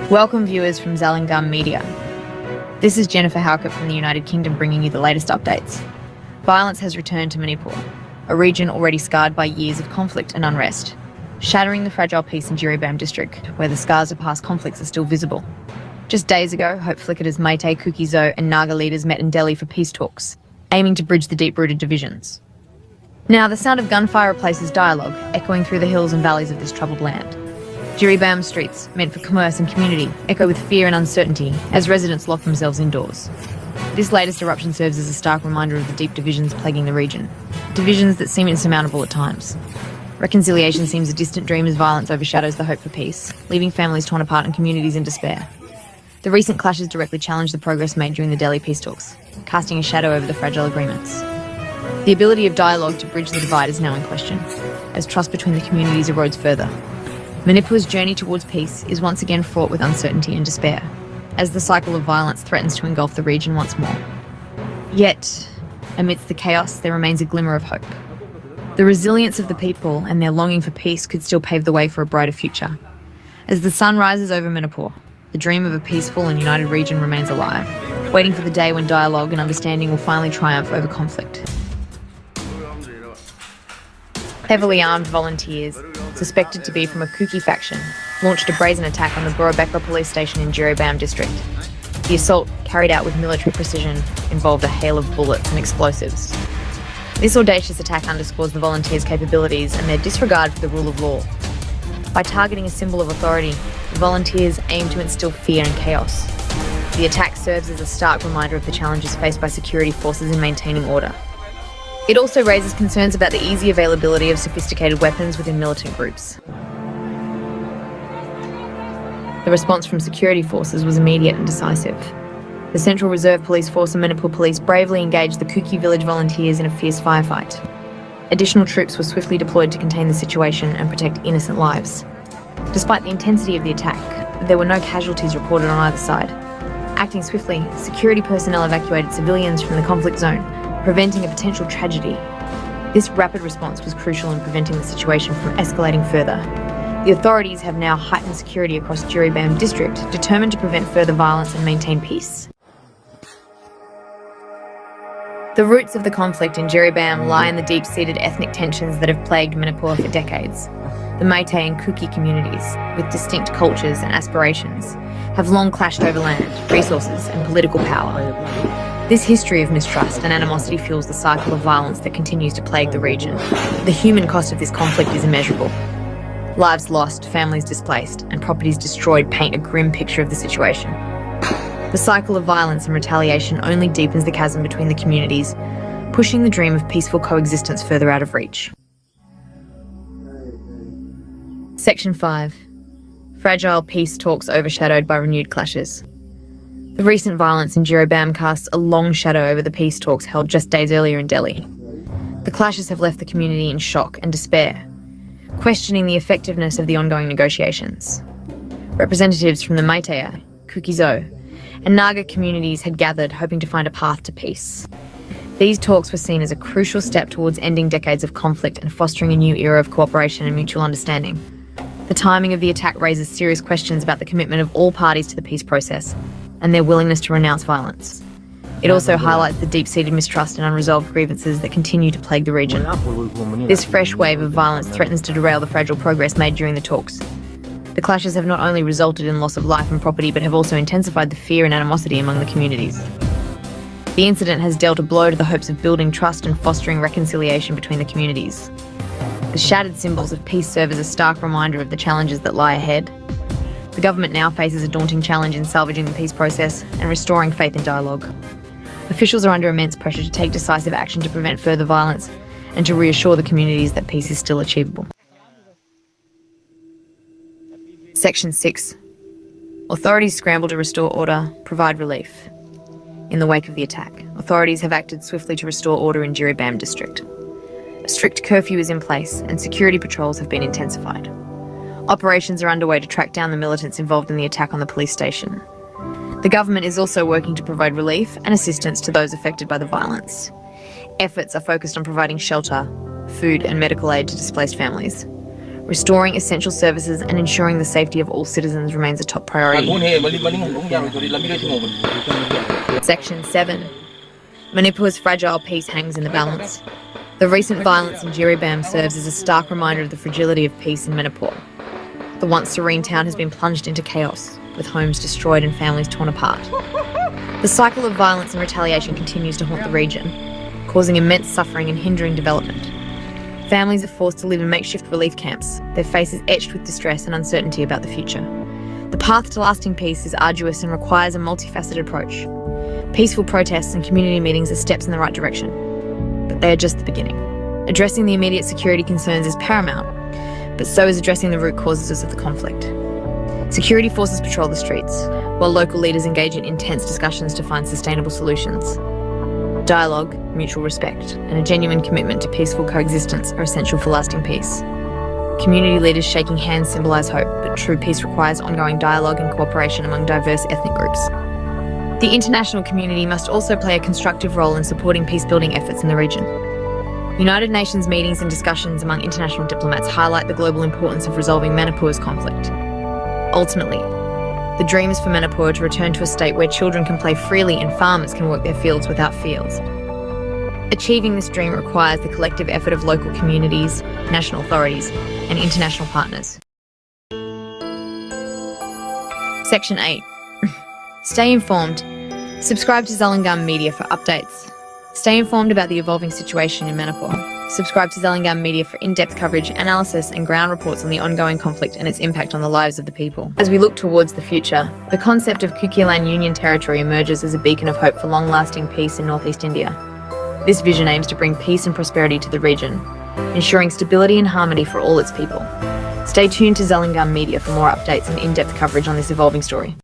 Welcome viewers from Zalengam Media. This is Jennifer Howkett from the United Kingdom bringing you the latest updates. Violence has returned to Manipur, a region already scarred by years of conflict and unrest, shattering the fragile peace in Jiribam district, where the scars of past conflicts are still visible. Just days ago, hope flickered as Meitei, Kuki and Naga leaders met in Delhi for peace talks, aiming to bridge the deep-rooted divisions. Now, the sound of gunfire replaces dialogue, echoing through the hills and valleys of this troubled land. Jiribam streets, meant for commerce and community, echo with fear and uncertainty as residents lock themselves indoors. This latest eruption serves as a stark reminder of the deep divisions plaguing the region, divisions that seem insurmountable at times. Reconciliation seems a distant dream as violence overshadows the hope for peace, leaving families torn apart and communities in despair. The recent clashes directly challenge the progress made during the Delhi peace talks, casting a shadow over the fragile agreements. The ability of dialogue to bridge the divide is now in question, as trust between the communities erodes further. Manipur's journey towards peace is once again fraught with uncertainty and despair, as the cycle of violence threatens to engulf the region once more. Yet, amidst the chaos, there remains a glimmer of hope. The resilience of the people and their longing for peace could still pave the way for a brighter future. As the sun rises over Manipur, the dream of a peaceful and united region remains alive, waiting for the day when dialogue and understanding will finally triumph over conflict. Heavily armed volunteers, suspected to be from a Kuki faction, launched a brazen attack on the Burabekra police station in Jiribam district. The assault, carried out with military precision, involved a hail of bullets and explosives. This audacious attack underscores the volunteers' capabilities and their disregard for the rule of law. By targeting a symbol of authority, the volunteers aim to instill fear and chaos. The attack serves as a stark reminder of the challenges faced by security forces in maintaining order. It also raises concerns about the easy availability of sophisticated weapons within militant groups. The response from security forces was immediate and decisive. The Central Reserve Police Force and Manipur Police bravely engaged the Kuki village volunteers in a fierce firefight. Additional troops were swiftly deployed to contain the situation and protect innocent lives. Despite the intensity of the attack, there were no casualties reported on either side. Acting swiftly, security personnel evacuated civilians from the conflict zone, preventing a potential tragedy. This rapid response was crucial in preventing the situation from escalating further. The authorities have now heightened security across Jiribam district, determined to prevent further violence and maintain peace. The roots of the conflict in Jiribam lie in the deep-seated ethnic tensions that have plagued Manipur for decades. The Meitei and Kuki communities, with distinct cultures and aspirations, have long clashed over land, resources and political power. This history of mistrust and animosity fuels the cycle of violence that continues to plague the region. The human cost of this conflict is immeasurable. Lives lost, families displaced, and properties destroyed paint a grim picture of the situation. The cycle of violence and retaliation only deepens the chasm between the communities, pushing the dream of peaceful coexistence further out of reach. Section 5. Fragile peace talks overshadowed by renewed clashes. The recent violence in Jiribam casts a long shadow over the peace talks held just days earlier in Delhi. The clashes have left the community in shock and despair, questioning the effectiveness of the ongoing negotiations. Representatives from the Meitei, Kuki and Naga communities had gathered, hoping to find a path to peace. These talks were seen as a crucial step towards ending decades of conflict and fostering a new era of cooperation and mutual understanding. The timing of the attack raises serious questions about the commitment of all parties to the peace process and their willingness to renounce violence. It also highlights the deep-seated mistrust and unresolved grievances that continue to plague the region. This fresh wave of violence threatens to derail the fragile progress made during the talks. The clashes have not only resulted in loss of life and property, but have also intensified the fear and animosity among the communities. The incident has dealt a blow to the hopes of building trust and fostering reconciliation between the communities. The shattered symbols of peace serve as a stark reminder of the challenges that lie ahead. The government now faces a daunting challenge in salvaging the peace process and restoring faith in dialogue. Officials are under immense pressure to take decisive action to prevent further violence and to reassure the communities that peace is still achievable. Section 6. Authorities scramble to restore order, provide relief. In the wake of the attack, authorities have acted swiftly to restore order in Jiribam district. A strict curfew is in place and security patrols have been intensified. Operations are underway to track down the militants involved in the attack on the police station. The government is also working to provide relief and assistance to those affected by the violence. Efforts are focused on providing shelter, food and medical aid to displaced families. Restoring essential services and ensuring the safety of all citizens remains a top priority. Section 7. Manipur's fragile peace hangs in the balance. The recent violence in Jiribam serves as a stark reminder of the fragility of peace in Manipur. The once serene town has been plunged into chaos, with homes destroyed and families torn apart. The cycle of violence and retaliation continues to haunt the region, causing immense suffering and hindering development. Families are forced to live in makeshift relief camps, their faces etched with distress and uncertainty about the future. The path to lasting peace is arduous and requires a multifaceted approach. Peaceful protests and community meetings are steps in the right direction, but they are just the beginning. Addressing the immediate security concerns is paramount, but so is addressing the root causes of the conflict. Security forces patrol the streets, while local leaders engage in intense discussions to find sustainable solutions. Dialogue, mutual respect, and a genuine commitment to peaceful coexistence are essential for lasting peace. Community leaders shaking hands symbolise hope, but true peace requires ongoing dialogue and cooperation among diverse ethnic groups. The international community must also play a constructive role in supporting peace-building efforts in the region. United Nations meetings and discussions among international diplomats highlight the global importance of resolving Manipur's conflict. Ultimately, the dream is for Manipur to return to a state where children can play freely and farmers can work their fields without fears. Achieving this dream requires the collective effort of local communities, national authorities, and international partners. Section 8. Stay informed. Subscribe to Zalengam Media for updates. Stay informed about the evolving situation in Manipur. Subscribe to Zalengam Media for in-depth coverage, analysis and ground reports on the ongoing conflict and its impact on the lives of the people. As we look towards the future, the concept of Kuki Union Territory emerges as a beacon of hope for long-lasting peace in northeast India. This vision aims to bring peace and prosperity to the region, ensuring stability and harmony for all its people. Stay tuned to Zalengam Media for more updates and in-depth coverage on this evolving story.